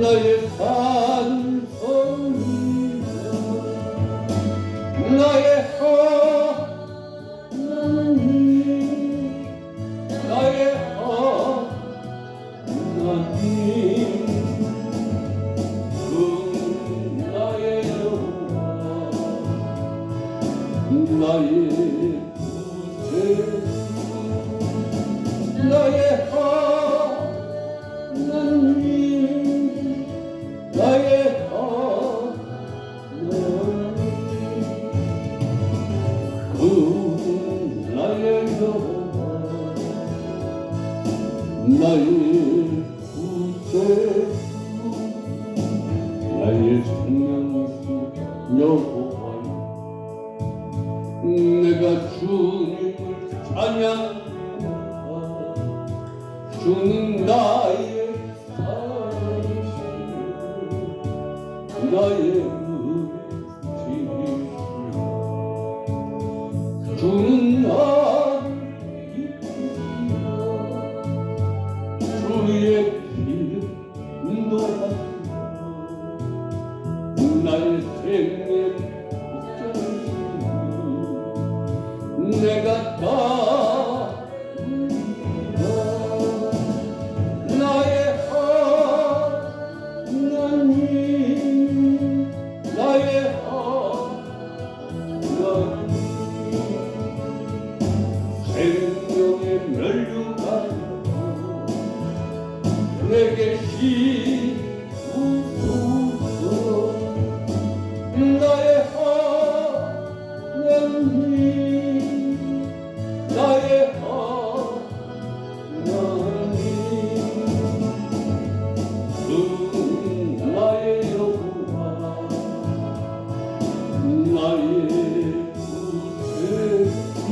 나의 찬송이며 나의 하나님 나의 하나님 나의 여호와 나의 구세주 나의 하나님 나의 하나님 그 나의 여호와 나의 구세주 나의 생명이신 여호와 내가 주님을 찬양하다 주는 나의 사랑이시며 나의 의지시며 주는 나를 이끄시며 주의 길을 인도하시며 나의 생명 목자시니 내가 다 나의 하나님 나의 하나님 생명의 멸류관 내게 씌우소서 나의 하나님 나의 하나님 그 나의 여호와 나의 구세주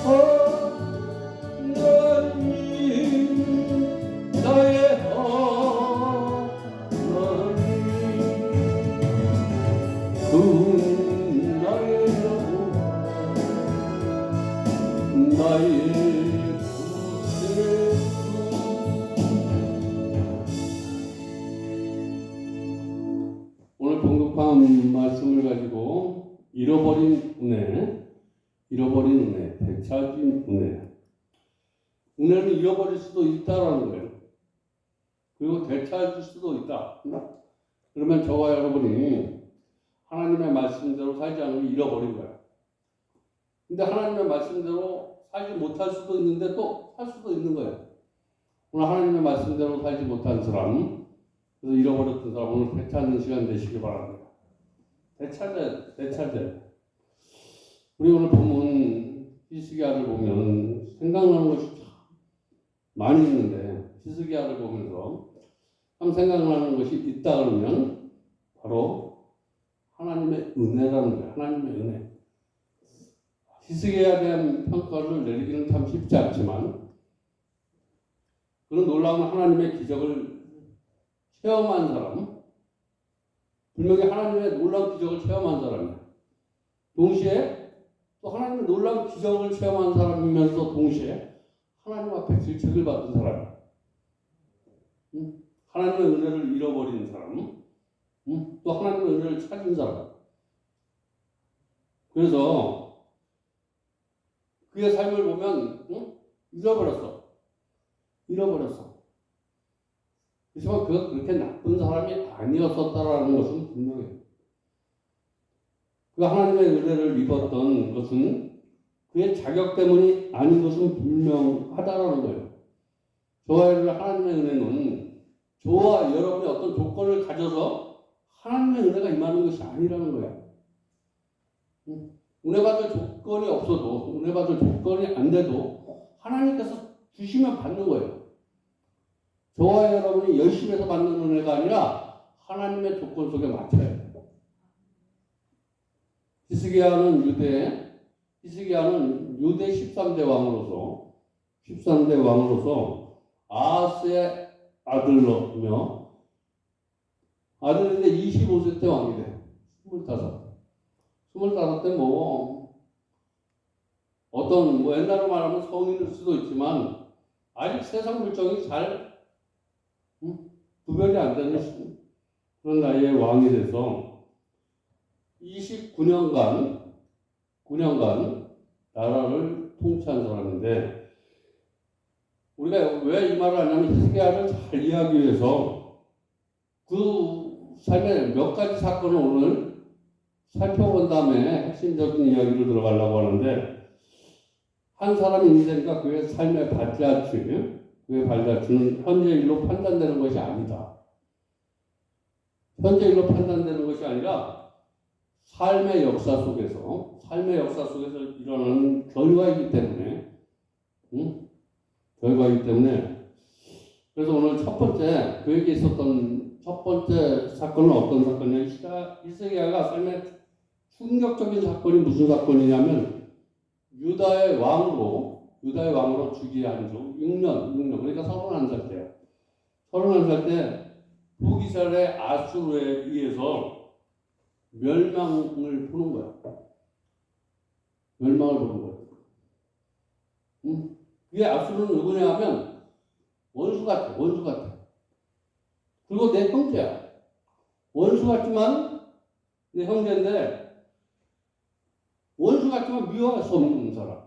하나님 나의 하나님 그 나의 여호와 나의 구세주 오늘 봉독한 말씀을 가지고 잃어버린 은혜, 되찾은 은혜. 은혜는 잃어버릴 수도 있다라는 거예요. 그리고 되찾을 수도 있다. 그러면 저와 여러분이 하나님의 말씀대로 살지 않으면 잃어버린 거야. 근데 하나님의 말씀대로 살지 못할 수도 있는데 또 살 수도 있는 거예요. 오늘 하나님의 말씀대로 살지 못한 사람, 그래서 잃어버렸던 사람 오늘 되찾는 시간 되시기 바랍니다. 되찾아야. 우리 오늘 본문 히스기야를 보면 생각나는 것이 참 많이 있는데 히스기야를 보면서 참 생각나는 것이 있다 그러면 바로 하나님의 은혜라는 거예요. 하나님의 은혜. 히스기야에 대한 평가를 내리기는 참 쉽지 않지만 그런 놀라운 하나님의 기적을 체험한 사람, 분명히 하나님의 놀라운 기적을 체험한 사람이야. 동시에 또 하나님의 놀라운 기적을 체험한 사람이면서 동시에 하나님 앞에 질책을 받은 사람이야. 하나님의 은혜를 잃어버린 사람, 또 하나님의 은혜를 찾은 사람. 그래서 그의 삶을 보면 잃어버렸어. 그렇지만 그가 그렇게 나쁜 사람이 아니었었다라는 것은 분명해요. 그가 하나님의 은혜를 입었던 것은 그의 자격 때문이 아닌 것은 분명하다라는 거예요. 저와 여러분의 하나님의 은혜는 저와 여러분의 어떤 조건을 가져서 하나님의 은혜가 임하는 것이 아니라는 거야. 은혜 받을 조건이 없어도, 은혜 받을 조건이 안 돼도 하나님께서 주시면 받는 거예요. 저와 여러분이 열심히 해서 받는 은혜가 아니라 하나님의 조건 속에 맞춰야 돼요. 히스기야는 유대 13대 왕으로서 아하스의 아들로며 아들인데 25세 때 왕이 돼. 25때 옛날로 말하면 성인일 수도 있지만 아직 세상 물정이 잘 구별이 안 되는 그런 나이에 왕이 돼서 29년간 나라를 통치한 사람인데, 우리가 왜 이 말을 하냐면 히스기야를 잘 이해하기 위해서 그 삶의 몇 가지 사건을 오늘 살펴본 다음에 핵심적인 이야기를 들어가려고 하는데, 한 사람 인생과 그의 삶의 발자취는 현재 일로 판단되는 것이 아니다. 현재 일로 판단되는 것이 아니라 삶의 역사 속에서 일어나는 결과이기 때문에, 그래서 오늘 첫 번째, 그에게 있었던 첫 번째 사건은 어떤 사건이냐면, 히스기야가 삶의 충격적인 사건이 무슨 사건이냐면, 유다의 왕으로 즉위한 지 6년, 그러니까 31살 때요. 31살 때 북이스라엘의 아수르에 의해서 멸망을 보는 거야. 이게 아수르는 누구냐 하면 원수 같아. 그리고 내 형제야. 원수 같지만 내 형제인데, 원수 같지만 미워할 수 없는 사람.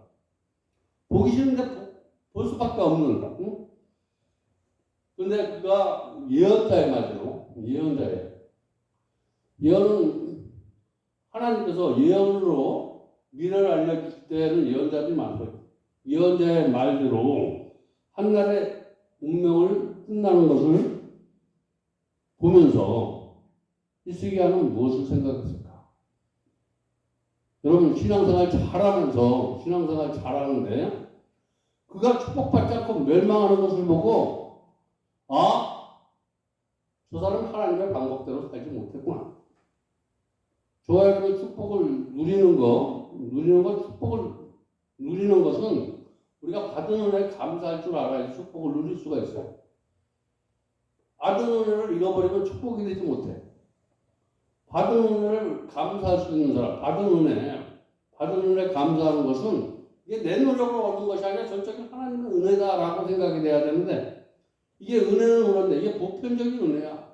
보기 싫은데 볼 수밖에 없는. 근데 그가 예언자의 말이죠. 예언은 하나님께서 예언으로 미래를 알려줄 때는 예언자들이 많거든요. 예언자의 말대로 한날의 운명을 끝나는 것을 보면서 히스기야는 무엇을 생각했을까? 여러분, 신앙생활 잘하는데 그가 축복받지 않고 멸망하는 것을 보고, 저 사람은 하나님의 방법대로 살지 못했구나. 저와 여러분의 축복을 축복을 누리는 것은 우리가 받은 은혜에 감사할 줄 알아야 축복을 누릴 수가 있어요. 받은 은혜를 잃어버리면 축복이 되지 못해. 받은 은혜를 감사할 수 있는 사람, 받은 은혜 감사하는 것은 이게 내 노력으로 얻은 것이 아니라 전적인 하나님의 은혜다라고 생각이 돼야 되는데, 이게 은혜인데 이게 보편적인 은혜야.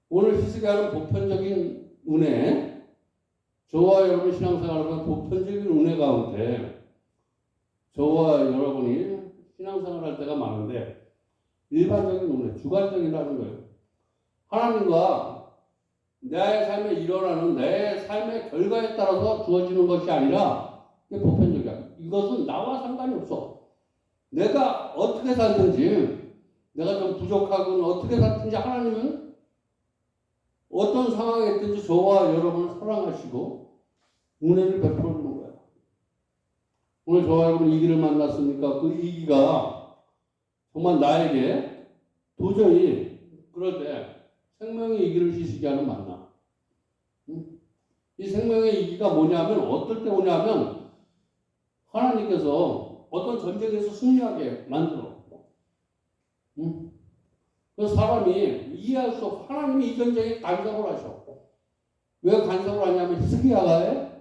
오늘 히스기야는 보편적인 은혜, 저와 여러분 신앙생활하는 보편적인 은혜 가운데 저와 여러분이 신앙생활할 때가 많은데, 일반적인 은혜, 주관적이라는 거예요. 하나님과 내 삶에 일어나는 내 삶의 결과에 따라서 주어지는 것이 아니라 이게 보편적이야. 이것은 나와 상관이 없어. 내가 어떻게 살든지, 내가 좀 부족하건 어떻게 살든지 하나님은 어떤 상황에 있든지 저와 여러분을 사랑하시고 은혜를 베풀어 주는 거야. 오늘 저와 여러분 이기를 만났습니까? 그 이기가 정말 나에게 도저히 그럴 때 생명의 이기를 히스기야는 만나. 이 생명의 이기가 뭐냐면, 어떨 때 오냐면 하나님께서 어떤 전쟁에서 승리하게 만들어. 그 사람이 이해할 수 없어. 하나님이 이 전쟁에 간섭을 하셔. 왜 간섭을 하냐면 히스기야가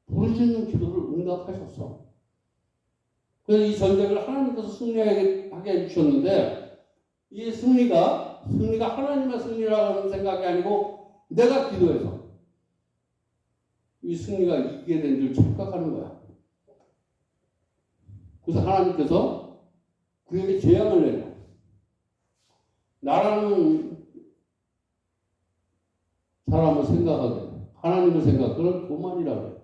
부르짖는 기도를 응답하셨어. 그래서 이 전쟁을 하나님께서 승리하게 해주셨는데, 이 승리가 하나님의 승리라는 생각이 아니고 내가 기도해서 이 승리가 이기게 된 줄 착각하는 거야. 그래서 하나님께서 그에게 재앙을 내려. 나라는 사람을 생각하게, 하나님을 그걸 교만이라고 해.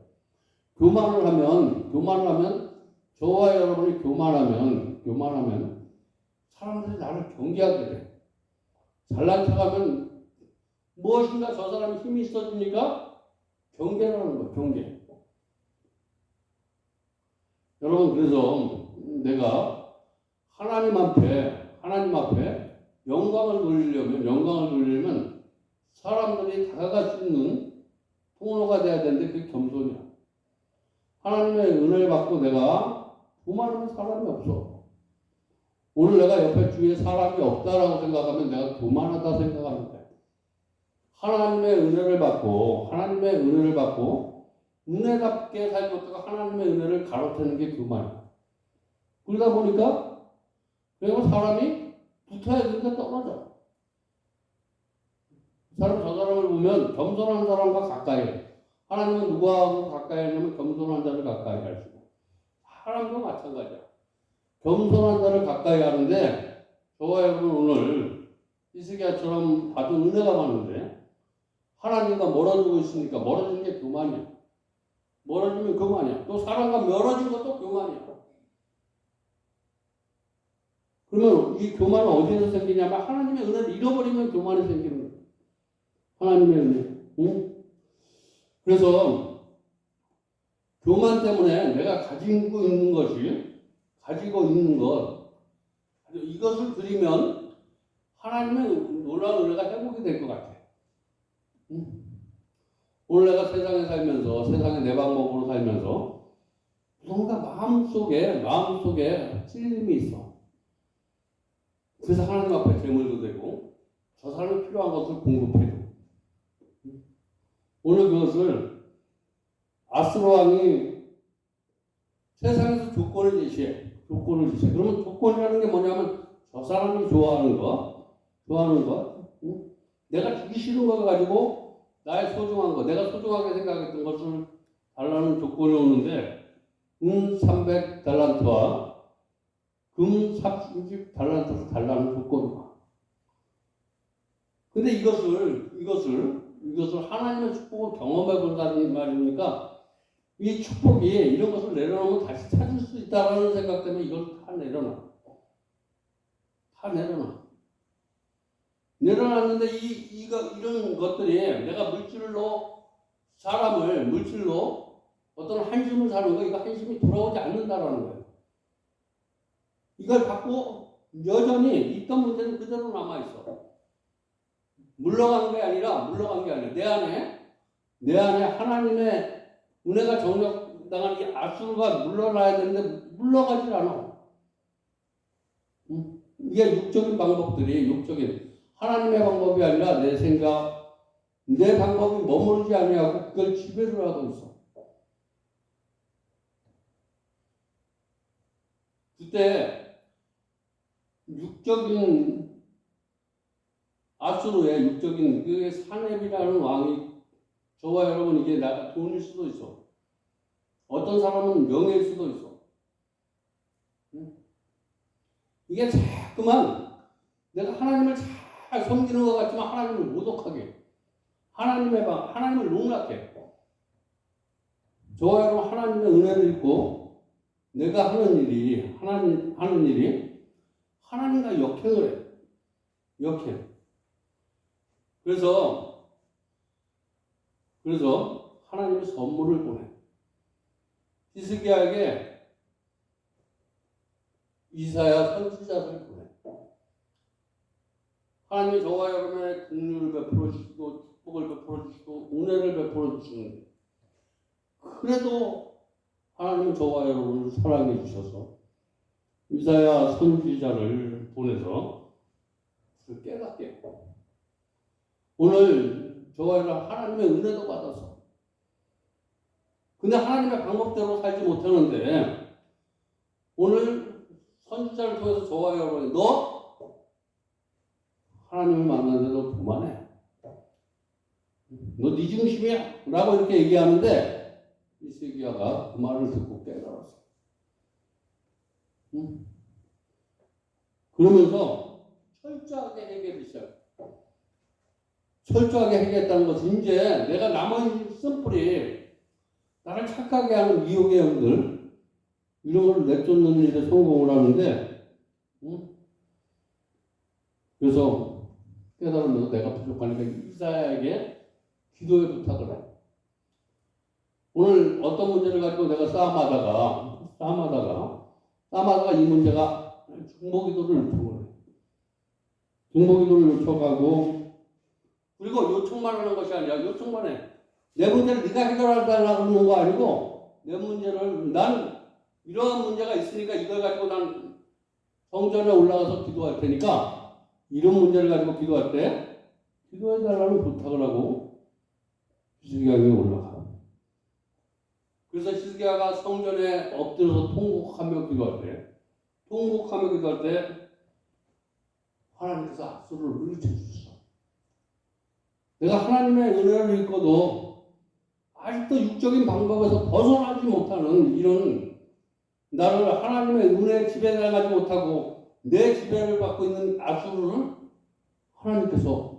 교만을 하면, 저와 여러분이 교만하면 사람들이 나를 경계하게 돼. 잘난 척하면 무엇인가 저 사람이 힘이 있어지니까 경계라는 거야, 경계. 여러분, 그래서 내가 하나님 앞에 영광을 돌리려면 사람들이 다가갈 수 있는 통로가 돼야 되는데 그게 겸손이야. 하나님의 은혜를 받고 내가 교만하는 사람이 없어. 오늘 내가 옆에 주위에 사람이 없다라고 생각하면 내가 교만하다 생각하면 돼. 하나님의 은혜를 받고 은혜답게 살지 못하고 하나님의 은혜를 가로채는 게 교만이야. 그러다 보니까 그리고 사람이 붙어야 되는데 떨어져. 저 사람을 보면 겸손한 사람과 가까이 해. 하나님은 누구하고 가까이 하냐면 겸손한 자를 가까이 하시고, 사람도 마찬가지야. 겸손한 자를 가까이 하는데, 저와 여러분 오늘 히스기야처럼 받은 은혜가 많은데 하나님과 멀어지고 있으니까 멀어지는 게 교만이야. 멀어지면 교만이야. 또 사람과 멀어진 것도 교만이야. 그러면 이 교만은 어디에서 생기냐면 하나님의 은혜를 잃어버리면 교만이 생기는 거야. 하나님의 은혜. 응? 그래서 교만 때문에 내가 가지고 있는 것, 이것을 드리면 하나님의 놀라운 은혜가 회복이 될 것 같아. 응? 오늘 내가 세상에 살면서, 세상에 내 방법으로 살면서 뭔가 마음속에 찔림이 있어. 그래서 하나님 앞에 제물도 되고 저 사람이 필요한 것을 공급해줘. 오늘 그것을 아스로 왕이 세상에서 조건을 제시해. 그러면 조건이라는 게 뭐냐면 저 사람이 좋아하는 거. 응? 내가 주기 싫은 거 가지고 나의 소중한 거, 내가 소중하게 생각했던 것을 달라는 조건이 오는데 은 300달란트와 금 30달란트를 달라는 조건이 와. 근데 이것을 하나님의 축복을 경험해 본다는 말이니까 이 축복이 이런 것을 내려놓으면 다시 찾을 수 있다는 생각 때문에 이걸 다 내려놔. 내려놨는데 이런 것들이 내가 물질로 어떤 한심을 사는 거, 이거 한심이 돌아오지 않는다라는 거예요. 이걸 받고 여전히 있던 문제는 그대로 남아있어. 물러간 게 아니라 내 안에 하나님의 은혜가 정력당한 이 아수르가 물러나야 되는데 물러가질 않아. 이게 육적인 하나님의 방법이 아니라 내 생각, 내 방법이 머무르지 아니하고 그걸 지배를 하고 있어. 그때 육적인 아수르의 육적인 그 사렙이라는 왕이, 저와 여러분 이게 돈일 수도 있어. 어떤 사람은 명예일 수도 있어. 이게 자꾸만 내가 하나님을 잘 섬기는 것 같지만 하나님을 모독하게, 하나님을 농락해. 저와 여러분 하나님의 은혜를 입고 내가 하는 일이 하나님과 역행을 해. 역행. 그래서 하나님의 선물을 보내. 히스기야에게 이사야 선지자를 보내. 하나님이 저와 여러분의 긍휼을 베풀어 주시고 축복을 베풀어 주시고 은혜를 베풀어 주시는데, 그래도 하나님은 저와 여러분을 사랑해 주셔서 이사야 선지자를 보내서 깨닫게 했고, 오늘 저와 여러분 하나님의 은혜도 받아서, 근데 하나님의 방법대로 살지 못하는데 오늘 선지자를 통해서 저와 여러분이 너 하나님을 만나는데 너 그만해. 너 네 중심이야. 라고 이렇게 얘기하는데 히스기야가 그 말을 듣고 깨달았어. 그러면서 철저하게 해결을 시작해. 철저하게 해결했다는 것은 이제 내가 남은 쓴뿌리, 나를 착하게 하는 미혹의 영들, 이런 걸 내쫓는 일에 성공을 하는데, 그래서 깨달으면서 내가 부족하니까 이사야에게 기도의 부탁을 해. 오늘 어떤 문제를 가지고 내가 싸움하다가 이 문제가 중보기도를 요청을 해. 중보기도를 요청하고, 그리고 요청만 하는 것이 아니라 요청만 해. 내 문제를 네가 해결하려고 하는 거 아니고, 내 문제를, 난 이러한 문제가 있으니까 이걸 가지고 난 성전에 올라가서 기도할 테니까, 이런 문제를 가지고 기도할 때 기도해달라는 부탁을 하고 히스기야에 올라가. 그래서 히스기야가 성전에 엎드려서 통곡하며 기도할 때 하나님께서 악수를 물리쳐주셨어. 내가 하나님의 은혜를 입고도 아직도 육적인 방법에서 벗어나지 못하는 이런 나를 하나님의 은혜에 지배당하지 못하고 내 지배를 받고 있는 악수를 하나님께서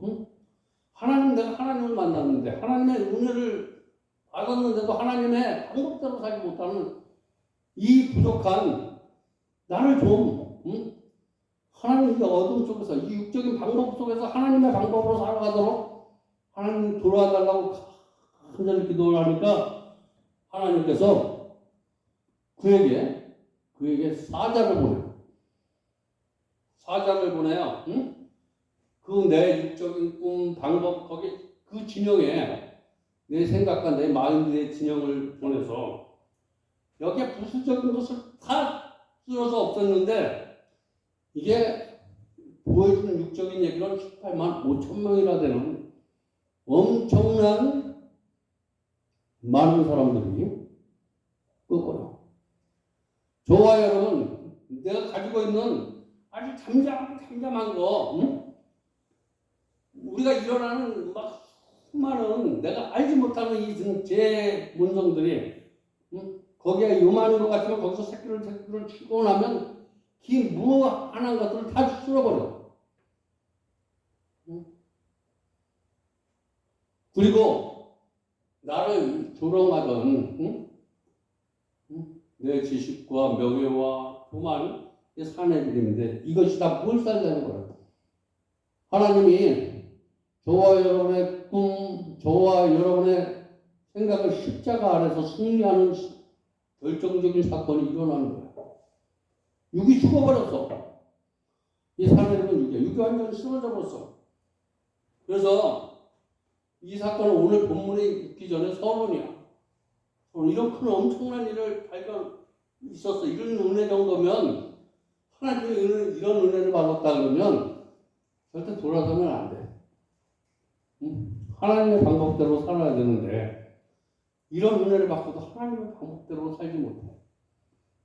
하나님 내가 하나님을 만났는데 하나님의 은혜를 받았는데도 하나님의 방법대로 살지 못하는 이 부족한 나를 좀 하나님의 어둠 속에서 이 육적인 방법 속에서 하나님의 방법으로 살아가도록 하나님 돌아달라고 간절히 기도를 하니까 하나님께서 그에게 사자를 보내요. 사자를 보내요. 그 내 육적인 꿈 방법 거기 그 진영에 내 생각과 내 마인드의 진영을 보내서 여기에 부수적인 것을 다 쓸어서 없었는데 이게 보여주는 육적인 얘기는 18만 5천 명이나 되는 엄청난 많은 사람들이 끄고요. 저와 여러분 내가 가지고 있는 아주 잠잠한 거 우리가 일어나는 막 수많은 내가 알지 못하는 이 제 본성들이 거기에 요만한 것 같으면 거기서 새끼를 치고 나면 긴 무한한 것들을 다 쓸어버려. 그리고 나를 조롱하던 내 지식과 명예와 교만 사내들인데 이것이 다 뭘 살자는 거예요. 하나님이 저와 여러분의 꿈, 저와 여러분의 생각을 십자가 아래서 승리하는 결정적인 사건이 일어나는 거예요. 육이 죽어버렸어. 이 사내들은 육이 완전히 쓰러져 버렸어. 그래서 이 사건은 오늘 본문에 있기 전에 서론이야. 이런 큰 엄청난 일을 발견 있었어. 이런 은혜 정도면 하나님의 이런 은혜를 받았다 그러면 절대 돌아서면 안 돼. 하나님의 방법대로 살아야 되는데 이런 은혜를 받고도 하나님의 방법대로 살지 못해.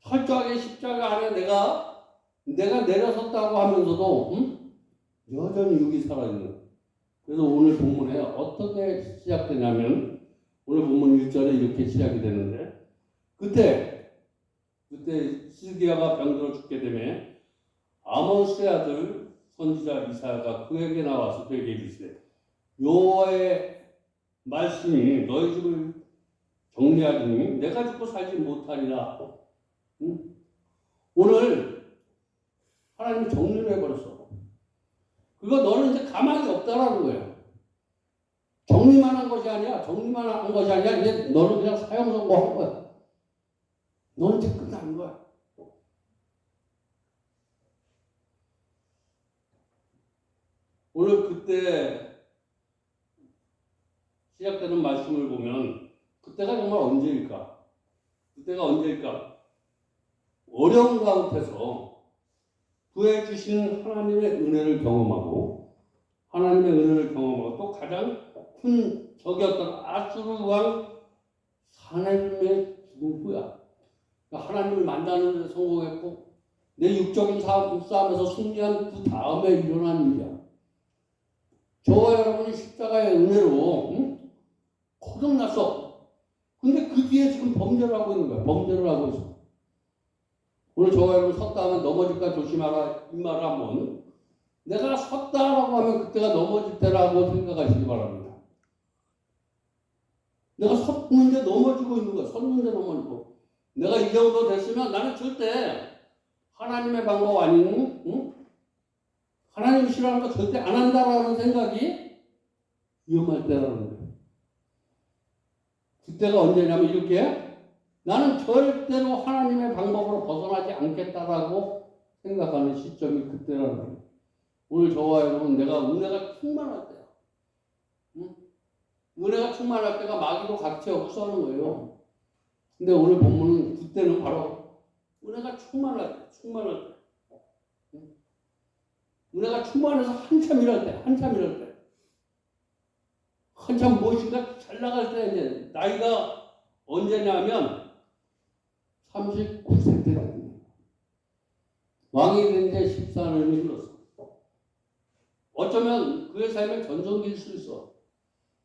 철저하게 십자가 안에 내가 내려섰다고 하면서도 여전히 육이 살아있는. 그래서 오늘 본문에 어떻게 시작되냐면 오늘 본문 1절에 이렇게 시작이 되는데 그때 시드기야가 병들어 죽게 되매 아모스의 아들 선지자 이사야가 그에게 나와서 그에게 이르시되 여호와의 말씀이 너희 집을 정리하리니 내가 죽고 살지 못하리라. 오늘 하나님이 정리를 해버렸어. 그거 너는 이제 가망이 없다라는 거예요. 정리만 한 것이 아니야. 이제 너는 그냥 사형 선고한 거야. 너는 이제 끝나는 거야. 오늘 그때 시작되는 말씀을 보면 그때가 정말 언제일까? 어려운 가운데서 구해주신 하나님의 은혜를 경험하고 또 가장 큰 적이었던 아수르 왕 사내림의 죽은 후야. 하나님을 만나는 데 성공했고 내 육적인 싸움에서 승리한 그 다음에 일어난 일이야. 저와 여러분이 십자가의 은혜로 거듭났어. 근데 그 뒤에 지금 범죄를 하고 있는 거야. 범죄를 하고 있어. 오늘 저와 여러분 섰다 하면 넘어질까 조심하라 이 말을 한번 내가 섰다라고 하면 그때가 넘어질 때라고 생각하시기 바랍니다. 내가 섰는데 넘어지고 있는 거야. 섰는데 넘어지고. 내가 이 정도 됐으면 나는 절대 하나님의 방법 아닌 하나님 싫어하는 거 절대 안 한다라는 생각이 위험할 때라는 거예요. 그때가 언제냐면 이렇게 나는 절대로 하나님의 방법으로 벗어나지 않겠다라고 생각하는 시점이 그때라는 거예요. 오늘 저와 여러분 내가 은혜가 충만할 때야. 은혜가 충만할 때가 마귀도 같이 없어하는 거예요. 근데 오늘 본문은 그때는 바로 은혜가 충만할 때. 은혜가 충만해서 한참 일할 때. 한참 무엇인가 잘 나갈 때 이제 나이가 언제냐면 39세 때 됩니다. 왕이 된 지 14년이 흘렀어. 어쩌면 그의 삶의 전성기일 수 있어.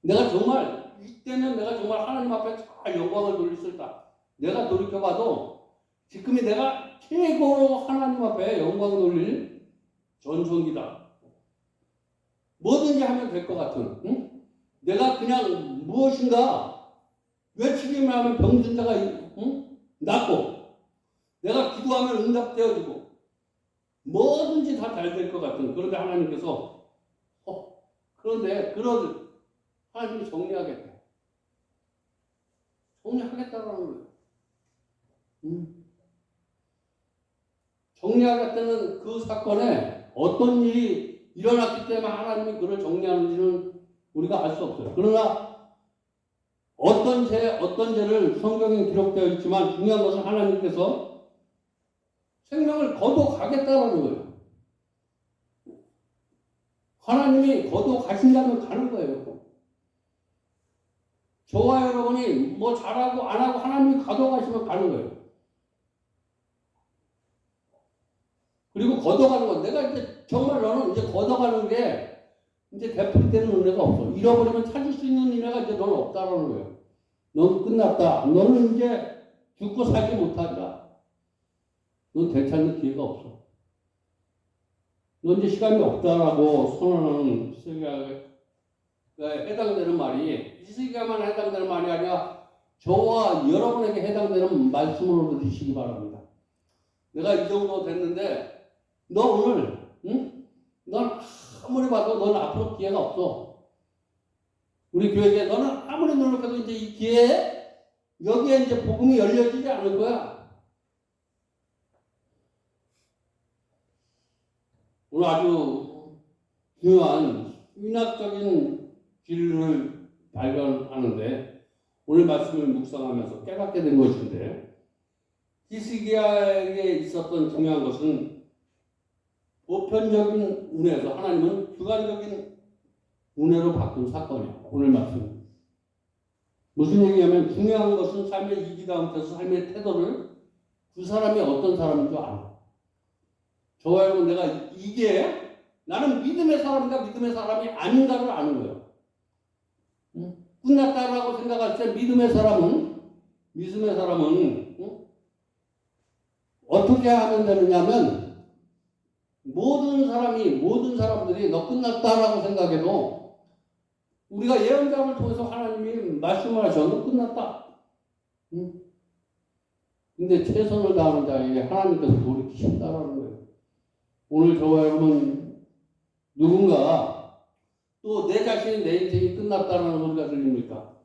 내가 정말 이때면 내가 정말 하나님 앞에 잘 영광을 돌릴 수 있다. 내가 돌이켜봐도 지금이 내가 최고로 하나님 앞에 영광을 돌릴 전성기다. 뭐든지 하면 될 것 같은. 응? 내가 그냥 무엇인가 외치기만 하면 병든 자가 낫고 내가 기도하면 응답되어지고 뭐든지 다 잘 될 것 같은. 그런데 하나님께서 그런데 그런 하나님이 정리하겠다. 정리하겠다라는 거예요. 정리하겠다는 그 사건에 어떤 일이 일어났기 때문에 하나님이 그를 정리하는지는 우리가 알 수 없어요. 그러나 어떤 죄를 성경에 기록되어 있지만 중요한 것은 하나님께서 생명을 거둬가겠다라는 거예요. 하나님이 거둬가신다면 가는 거예요. 저와 여러분이 뭐 잘하고 안 하고 하나님이 가둬가시면 가는 거예요. 그리고 걷어가는 건 내가 이제 정말 너는 이제 걷어가는 게 이제 되풀이되는 은혜가 없어. 잃어버리면 찾을 수 있는 은혜가 이제 너는 없다라는 거예요. 넌 끝났다. 너는 이제 죽고 살지 못한다. 넌 되찾는 기회가 없어. 넌 이제 시간이 없다라고 선언하는 히스기야에 해당되는 말이 히스기야만 해당되는 말이 아니라 저와 여러분에게 해당되는 말씀으로 들으시기 바랍니다. 내가 이 정도 됐는데 너 오늘 넌 아무리 봐도 너는 앞으로 기회가 없어. 우리 교회에 너는 아무리 노력해도 이제 이 기회에 여기에 이제 복음이 열려지지 않을 거야. 오늘 아주 중요한 신학적인 진리를 발견하는데 오늘 말씀을 묵상하면서 깨닫게 된 것인데 히스기야에게 있었던 중요한 것은 보편적인 운에서 하나님은 주관적인 운해로 바꾼 사건이에요. 오늘 말씀. 무슨 얘기냐면 중요한 것은 삶의 이기 가운데서 삶의 태도를 그 사람이 어떤 사람인 줄 알아. 저와 여러분 내가 이게 나는 믿음의 사람인가 믿음의 사람이 아닌가를 아는 거예요. 끝났다라고 생각할 때 믿음의 사람은 어떻게 하면 되느냐면 모든 사람들이 너 끝났다라고 생각해도 우리가 예언자를 통해서 하나님이 말씀을 하셔. 너 끝났다. 근데 최선을 다하는 자에게 하나님께서 돌이키신다라는 거예요. 오늘 저와 여러분 누군가 또 내 자신이 내 인생이 끝났다는 소리가 들립니까?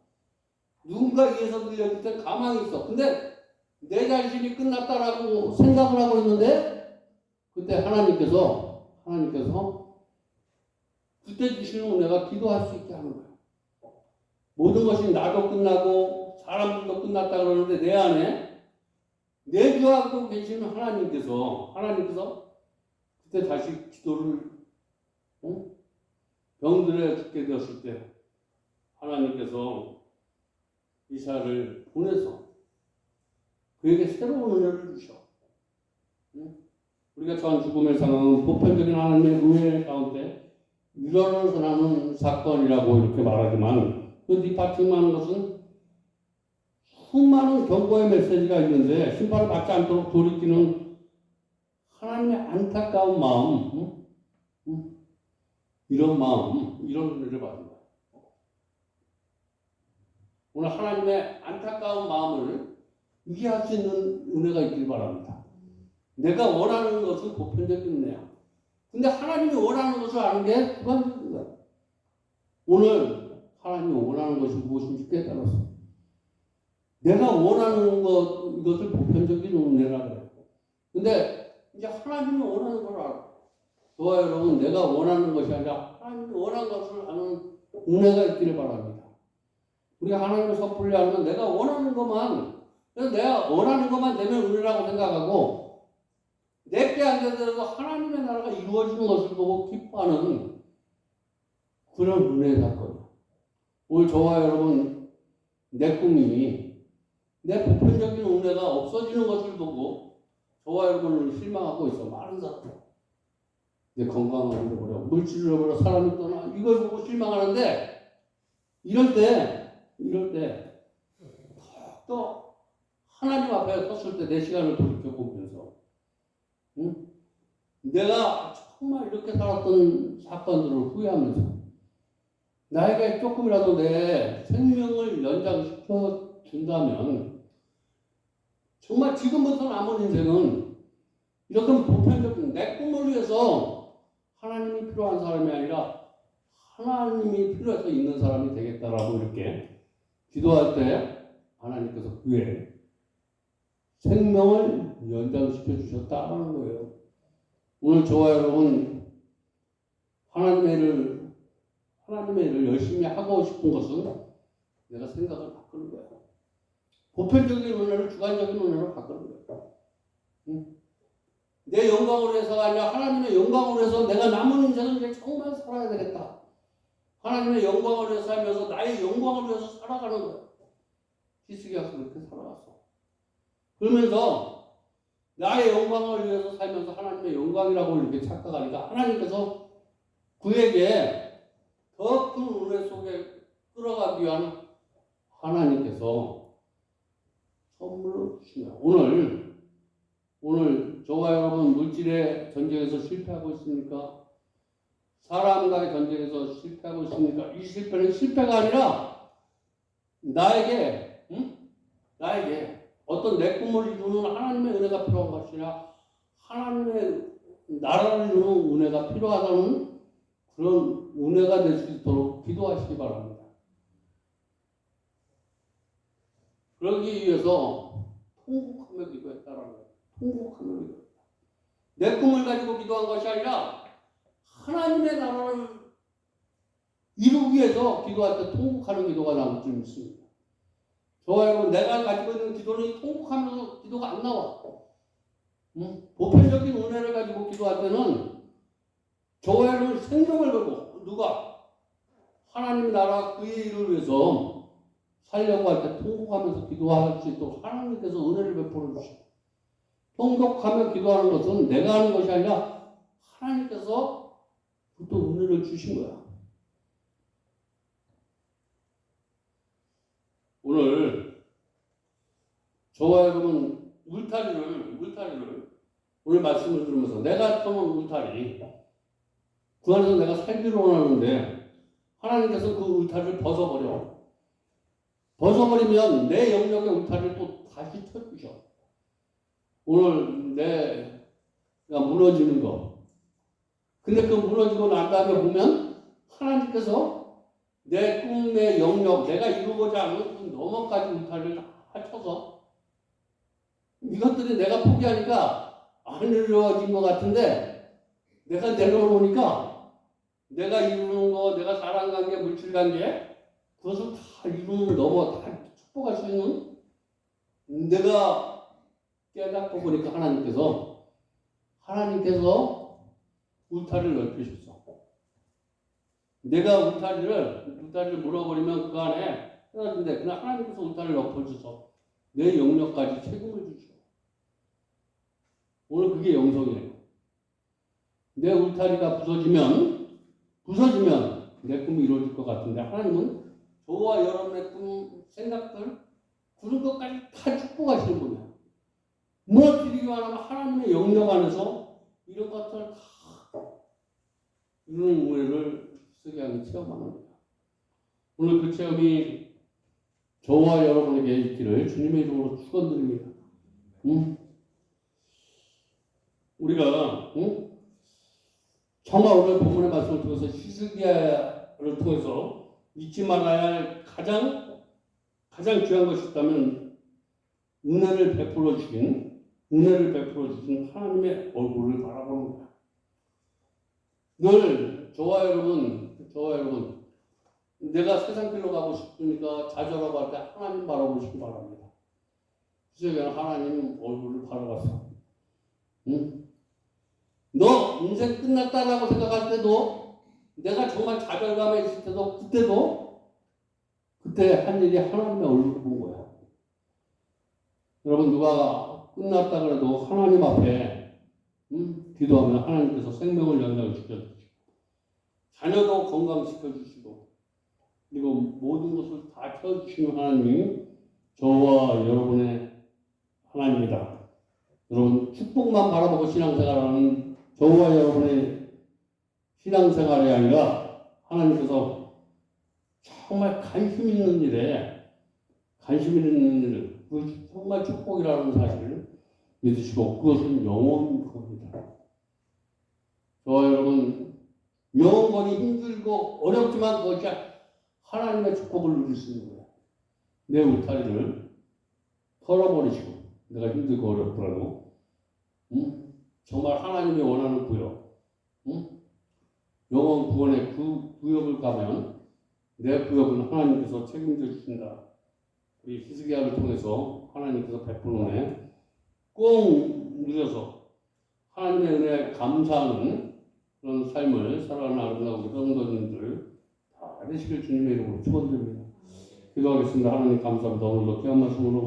누군가 위해서 들려줄 때 가만히 있어. 근데 내 자신이 끝났다라고 생각을 하고 있는데 그때 하나님께서 그때 주시는 은혜가 기도할 수 있게 하는 거예요. 모든 것이 나도 끝나고 사람들도 끝났다 그러는데 내 안에 내주하고 계시는 하나님께서 그때 다시 기도를 병들에 죽게 되었을 때 하나님께서 이사를 보내서 그에게 새로운 은혜를 주셔. 우리가 처한 죽음의 상황은 보편적인 하나님의 은혜 가운데 일어나는 사건이라고 이렇게 말하지만 그 뒷받침하는 것은 수많은 경고의 메시지가 있는데 심판을 받지 않도록 돌이키는 하나님의 안타까운 마음, 이런 은혜를 받는다. 오늘 하나님의 안타까운 마음을 이해할 수 있는 은혜가 있길 바랍니다. 내가 원하는 것은 보편적인 은혜야. 근데 하나님이 원하는 것을 아는 게 주관적인 거야. 오늘 하나님이 원하는 것이 무엇인지 깨달았어. 내가 원하는 이것을 보편적인 은혜라 그래요. 근데 이제 하나님이 원하는 걸 알아. 저와 여러분, 내가 원하는 것이 아니라 하나님이 원하는 것을 아는 은혜가 있기를 바랍니다. 우리가 하나님을 섣불리 알면 내가 원하는 것만 되면 은혜라고 생각하고 내게 안 되더라도 하나님의 나라가 이루어지는 것을 보고 기뻐하는 그런 은혜의 사건이에요. 오늘 저와 여러분 내 꿈이 내 보편적인 은혜가 없어지는 것을 보고 저와 여러분을 실망하고 있어. 많은 사람. 내 건강을 잃어버려, 물질을 잃어버려, 사람이 떠나, 이걸 보고 실망하는데, 이럴 때, 또 하나님 앞에 섰을 때 내 시간을 돌이켜보면서, 응? 내가 정말 이렇게 살았던 사건들을 후회하면서, 나에게 조금이라도 내 생명을 연장시켜 준다면, 정말 지금부터 남은 인생은 이렇게 보편적인 내 꿈을 위해서 하나님이 필요한 사람이 아니라 하나님이 필요해서 있는 사람이 되겠다라고 이렇게 기도할 때 하나님께서 그의 생명을 연장시켜 주셨다는 거예요. 오늘 저와 여러분 하나님의 일을 열심히 하고 싶은 것은 내가 생각을 바꾸는 거예요. 보편적인 은혜를 주관적인 은혜로 바꾸는 거예요. 내 영광으로 해서가 아니라 하나님의 영광으로 해서 내가 남은 인생을 이제 정말 살아야 되겠다. 하나님의 영광을 위해서 살면서 나의 영광을 위해서 살아가는 거예요. 히스기야가 그렇게 살아갔어. 그러면서 나의 영광을 위해서 살면서 하나님의 영광이라고 이렇게 착각하니까 하나님께서 그에게 더 큰 은혜 속에 끌어가기 위한 하나님께서 선물로 주시면 오늘 저와 여러분 물질의 전쟁에서 실패하고 있습니까? 사람과의 전쟁에서 실패하고 있습니까? 이 실패는 실패가 아니라 나에게 어떤 내 꿈을 이루는 하나님의 은혜가 필요한 것이 아니라 하나님의 나라를 이루는 은혜가 필요하다는 그런 은혜가 될 수 있도록 기도하시기 바랍니다. 그러기 위해서 통곡하며 기도했다라는 거예요. 통곡하며 기도했다. 내 꿈을 가지고 기도한 것이 아니라 하나님의 나라를 이루기 위해서 기도할 때 통곡하는 기도가 나올 줄 믿습니다. 저와 여러분, 내가 가지고 있는 기도는 통곡하면서 기도가 안 나와. 보편적인 은혜를 가지고 기도할 때는 저와 여러분 생명을 걸고 누가 하나님 나라 그의 일을 위해서 살려고 할 때 통곡하면서 기도할 수 있도록 하나님께서 은혜를 베풀어 주시고, 통곡하며 기도하는 것은 내가 하는 것이 아니라 하나님께서 또 은혜를 주신 거야. 오늘 저와 여러분 울타리를 오늘 말씀을 들으면서 내가 터는 울타리 그 안에서 내가 살기를 원하는데 하나님께서 그 울타리를 벗어버리면 내 영역의 울타리를 또 다시 쳐주셔. 오늘 내가 무너지는 거. 근데 그 무너지고 난 다음에 보면 하나님께서 내 꿈의 영역, 내가 이루고자 하는 그 너머까지 울타리를 합쳐서 이것들이 내가 포기하니까 안 이루어진 것 같은데 내가 내려놓으니까 내가 이루는 거, 내가 사랑 관계, 물질 관계 그것을 다 이루는 넘어 다 축복할 수 있는 내가 깨닫고 보니까 하나님께서 울타리를 넓히셨어. 내가 울타리를 물어버리면 그 안에 헤어진데 그냥 하나님께서 울타리를 넓혀줘서 내 영역까지 책임을 주셔. 오늘 그게 영성이에요. 내 울타리가 부서지면 내 꿈이 이루어질 것 같은데 하나님은 저와 여러분의 꿈, 생각들 그런 것까지 다 축복하시는 분이에요. 무너뜨리기 원하면 하나님의 영역 안에서 이런 것들을 다 이루는 은혜를 희석하게 체험하는 거예요. 오늘 그 체험이 저와 여러분에게 있기를 주님의 이름으로 축원드립니다. 우리가 정말 오늘 본문의 말씀을 통해서 히스기야를 통해서 잊지 말아야 할 가장 귀한 것이 있다면 은혜를 베풀어 주신 하나님의 얼굴을 바라보는 거야. 늘 저와 여러분 내가 세상 길로 가고 싶으니까 좌절하고 할 때 하나님 바라보시기 바랍니다. 히스기야는 하나님 얼굴을 바라봤어. 너 인생 끝났다라고 생각할 때도 내가 정말 좌절감에 있을 때도 그때 한 일이 하나님의 얼굴을 본 거야. 여러분 누가 끝났다 그래도 하나님 앞에 기도하면 하나님께서 생명을 연장시켜 건강시켜 주시고 그리고 모든 것을 다 채워주시는 하나님, 저와 여러분의 하나님이다. 여러분 축복만 바라보고 신앙생활하는 저와 여러분의 신앙생활이 아니라 하나님께서 정말 관심 있는 일에 관심 있는 일, 그 정말 축복이라는 사실을 믿으시고 그것은 영원 겁니다. 저와 여러분 영원히 힘들고 어렵지만 그것이 하나님의 축복을 누릴 수 있는 거예요. 내 울타리를 털어버리시고 내가 힘들고 어렵더라도 정말 하나님이 원하는 구역 영원 구원의 그 구역을 가면 내 구역은 하나님께서 책임져 주신다. 우리 히스기야를 통해서 하나님께서 베푼 은혜 꼭 누려서 하나님의 은혜에 감사하는 그런 삶을 살아나가는 우리 성도님들 다 되시길 주님의 이름으로 축원드립니다. 기도하겠습니다. 하나님 감사합니다. 오늘도 귀한 말씀으로